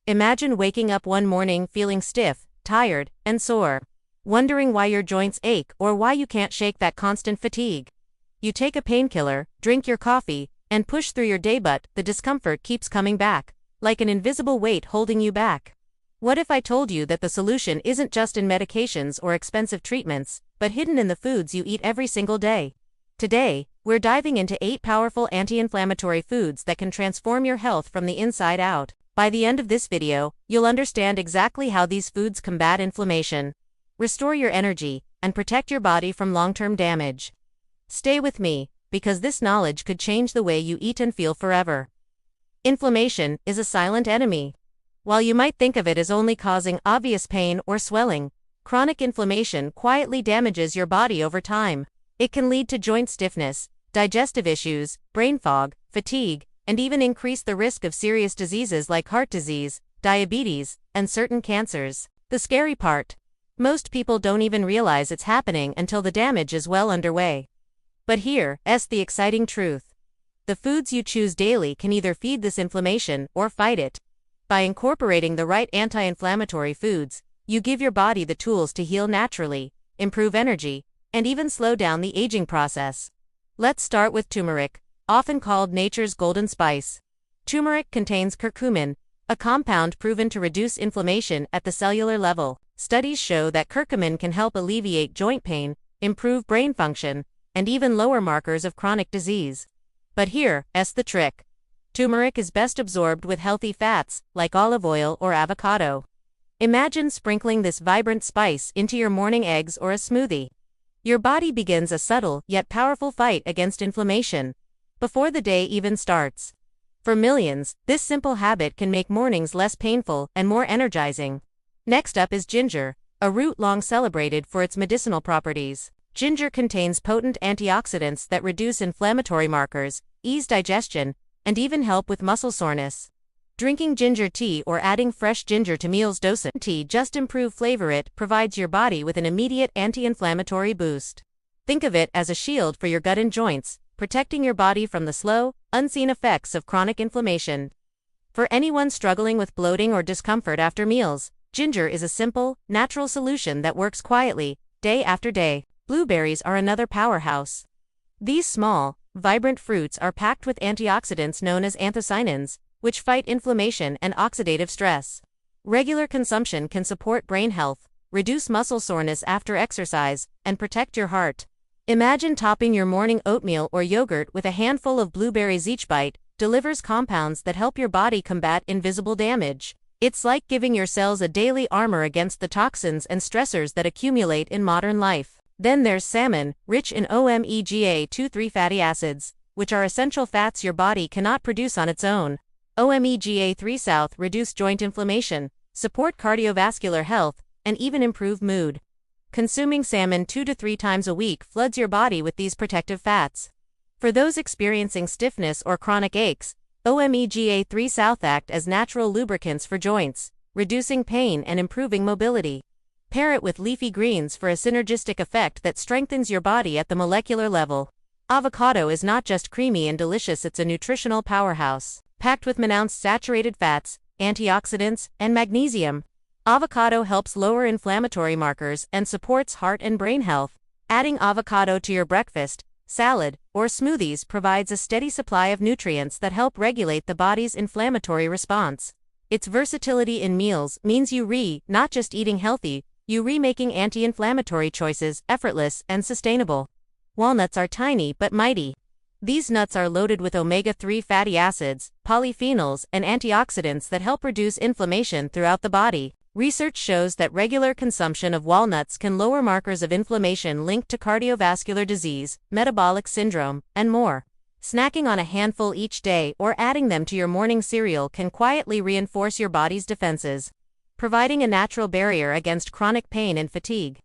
Imagine waking up one morning feeling stiff, tired, and sore. Wondering why your joints ache or why you can't shake that constant fatigue. You take a painkiller, drink your coffee, and push through your day, but the discomfort keeps coming back, like an invisible weight holding you back. What if I told you that the solution isn't just in medications or expensive treatments, but hidden in the foods you eat every single day? Today, we're diving into 8 powerful anti-inflammatory foods that can transform your health from the inside out. By the end of this video, you'll understand exactly how these foods combat inflammation, restore your energy, and protect your body from long-term damage. Stay with me, because this knowledge could change the way you eat and feel forever. Inflammation is a silent enemy. While you might think of it as only causing obvious pain or swelling, chronic inflammation quietly damages your body over time. It can lead to joint stiffness, digestive issues, brain fog, fatigue, and even increase the risk of serious diseases like heart disease, diabetes, and certain cancers. The scary part: most people don't even realize it's happening until the damage is well underway. But here's the exciting truth. The foods you choose daily can either feed this inflammation or fight it. By incorporating the right anti-inflammatory foods, you give your body the tools to heal naturally, improve energy, and even slow down the aging process. Let's start with turmeric, often called nature's golden spice. Turmeric contains curcumin, a compound proven to reduce inflammation at the cellular level. Studies show that curcumin can help alleviate joint pain, improve brain function, and even lower markers of chronic disease. But here's the trick. Turmeric is best absorbed with healthy fats, like olive oil or avocado. Imagine sprinkling this vibrant spice into your morning eggs or a smoothie. Your body begins a subtle yet powerful fight against inflammation before the day even starts. For millions, this simple habit can make mornings less painful and more energizing. Next up is ginger, a root long celebrated for its medicinal properties. Ginger contains potent antioxidants that reduce inflammatory markers, ease digestion, and even help with muscle soreness. Drinking ginger tea or adding fresh ginger to meals doesn't just improve flavor, it provides your body with an immediate anti-inflammatory boost. Think of it as a shield for your gut and joints, protecting your body from the slow, unseen effects of chronic inflammation. For anyone struggling with bloating or discomfort after meals, ginger is a simple, natural solution that works quietly, day after day. Blueberries are another powerhouse. These small, vibrant fruits are packed with antioxidants known as anthocyanins, which fight inflammation and oxidative stress. Regular consumption can support brain health, reduce muscle soreness after exercise, and protect your heart. Imagine topping your morning oatmeal or yogurt with a handful of blueberries. Each bite delivers compounds that help your body combat invisible damage. It's like giving your cells a daily armor against the toxins and stressors that accumulate in modern life. Then there's salmon, rich in omega-3 fatty acids, which are essential fats your body cannot produce on its own. Omega-3 reduce joint inflammation, support cardiovascular health, and even improve mood. Consuming salmon 2 to 3 times a week floods your body with these protective fats. For those experiencing stiffness or chronic aches, omega-3 act as natural lubricants for joints, reducing pain and improving mobility. Pair it with leafy greens for a synergistic effect that strengthens your body at the molecular level. Avocado is not just creamy and delicious, it's a nutritional powerhouse. Packed with monounsaturated fats, antioxidants, and magnesium, avocado helps lower inflammatory markers and supports heart and brain health. Adding avocado to your breakfast, salad, or smoothies provides a steady supply of nutrients that help regulate the body's inflammatory response. Its versatility in meals means not just eating healthy, you're making anti-inflammatory choices effortless and sustainable. Walnuts are tiny but mighty. These nuts are loaded with omega-3 fatty acids, polyphenols, and antioxidants that help reduce inflammation throughout the body. Research shows that regular consumption of walnuts can lower markers of inflammation linked to cardiovascular disease, metabolic syndrome, and more. Snacking on a handful each day or adding them to your morning cereal can quietly reinforce your body's defenses, providing a natural barrier against chronic pain and fatigue.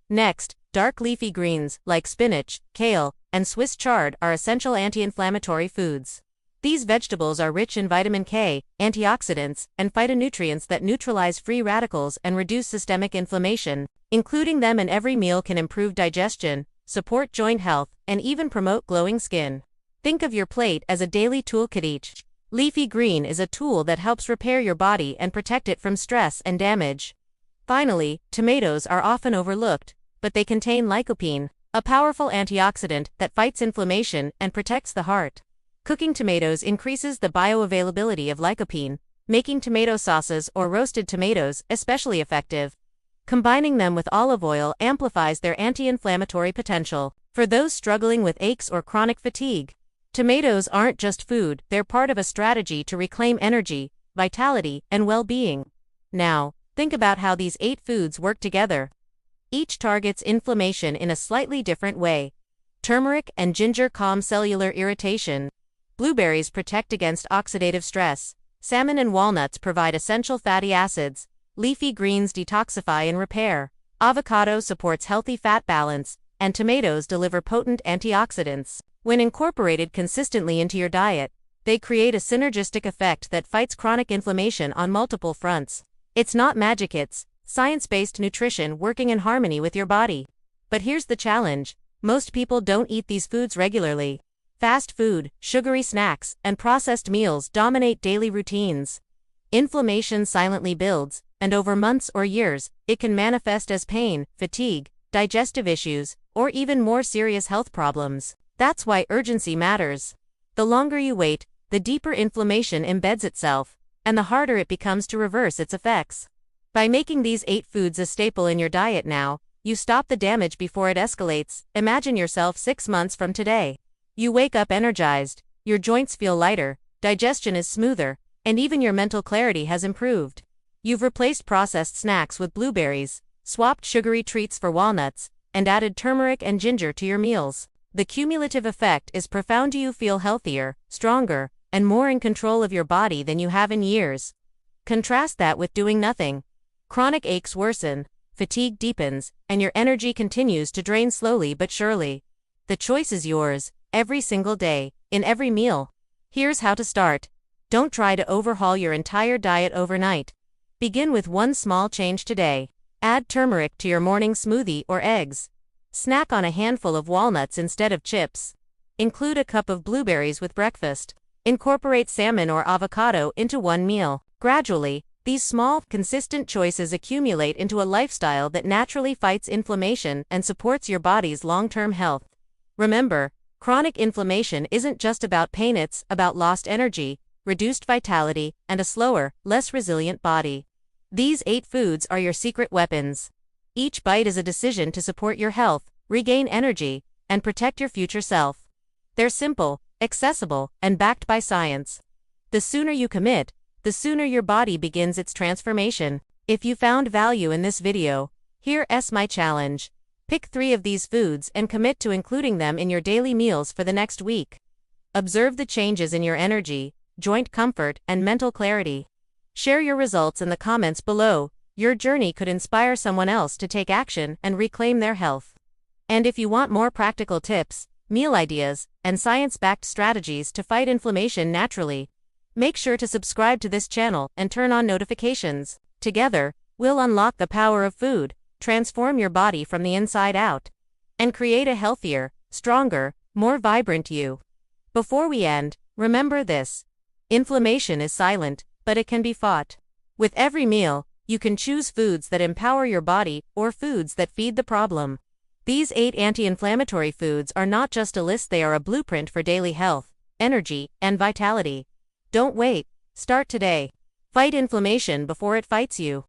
Next, dark leafy greens, like spinach, kale, and Swiss chard, are essential anti-inflammatory foods. These vegetables are rich in vitamin K, antioxidants, and phytonutrients that neutralize free radicals and reduce systemic inflammation. Including them in every meal can improve digestion, support joint health, and even promote glowing skin. Think of your plate as a daily toolkit. Each Leafy green is a tool that helps repair your body and protect it from stress and damage. Finally, tomatoes are often overlooked, but they contain lycopene, a powerful antioxidant that fights inflammation and protects the heart. Cooking tomatoes increases the bioavailability of lycopene, making tomato sauces or roasted tomatoes especially effective. Combining them with olive oil amplifies their anti-inflammatory potential. For those struggling with aches or chronic fatigue, tomatoes aren't just food, they're part of a strategy to reclaim energy, vitality, and well-being. Now, think about how these 8 foods work together. Each targets inflammation in a slightly different way. Turmeric and ginger calm cellular irritation. Blueberries protect against oxidative stress. Salmon and walnuts provide essential fatty acids. Leafy greens detoxify and repair. Avocado supports healthy fat balance, and tomatoes deliver potent antioxidants. When incorporated consistently into your diet, they create a synergistic effect that fights chronic inflammation on multiple fronts. It's not magic, it's science-based nutrition working in harmony with your body. But here's the challenge: most people don't eat these foods regularly. Fast food, sugary snacks, and processed meals dominate daily routines. Inflammation silently builds, and over months or years, it can manifest as pain, fatigue, digestive issues, or even more serious health problems. That's why urgency matters. The longer you wait, the deeper inflammation embeds itself, and the harder it becomes to reverse its effects. By making these 8 foods a staple in your diet now, you stop the damage before it escalates. Imagine yourself 6 months from today. You wake up energized, your joints feel lighter, digestion is smoother, and even your mental clarity has improved. You've replaced processed snacks with blueberries, swapped sugary treats for walnuts, and added turmeric and ginger to your meals. The cumulative effect is profound. You feel healthier, stronger, and more in control of your body than you have in years. Contrast that with doing nothing. Chronic aches worsen, fatigue deepens, and your energy continues to drain slowly but surely. The choice is yours, every single day, in every meal. Here's how to start. Don't try to overhaul your entire diet overnight. Begin with one small change today. Add turmeric to your morning smoothie or eggs. Snack on a handful of walnuts instead of chips. Include a cup of blueberries with breakfast. Incorporate salmon or avocado into one meal. Gradually, these small, consistent choices accumulate into a lifestyle that naturally fights inflammation and supports your body's long-term health. Remember, chronic inflammation isn't just about pain, it's about lost energy, reduced vitality, and a slower, less resilient body. These 8 foods are your secret weapons. Each bite is a decision to support your health, regain energy, and protect your future self. They're simple, accessible, and backed by science. The sooner you commit, the sooner your body begins its transformation. If you found value in this video, here's my challenge. Pick 3 of these foods and commit to including them in your daily meals for the next week. Observe the changes in your energy, joint comfort, and mental clarity. Share your results in the comments below. Your journey could inspire someone else to take action and reclaim their health. And if you want more practical tips, meal ideas, and science-backed strategies to fight inflammation naturally, make sure to subscribe to this channel and turn on notifications. Together, we'll unlock the power of food, transform your body from the inside out, and create a healthier, stronger, more vibrant you. Before we end, remember this: inflammation is silent, but it can be fought. With every meal, you can choose foods that empower your body or foods that feed the problem. These 8 anti-inflammatory foods are not just a list, they are a blueprint for daily health, energy, and vitality. Don't wait. Start today. Fight inflammation before it fights you.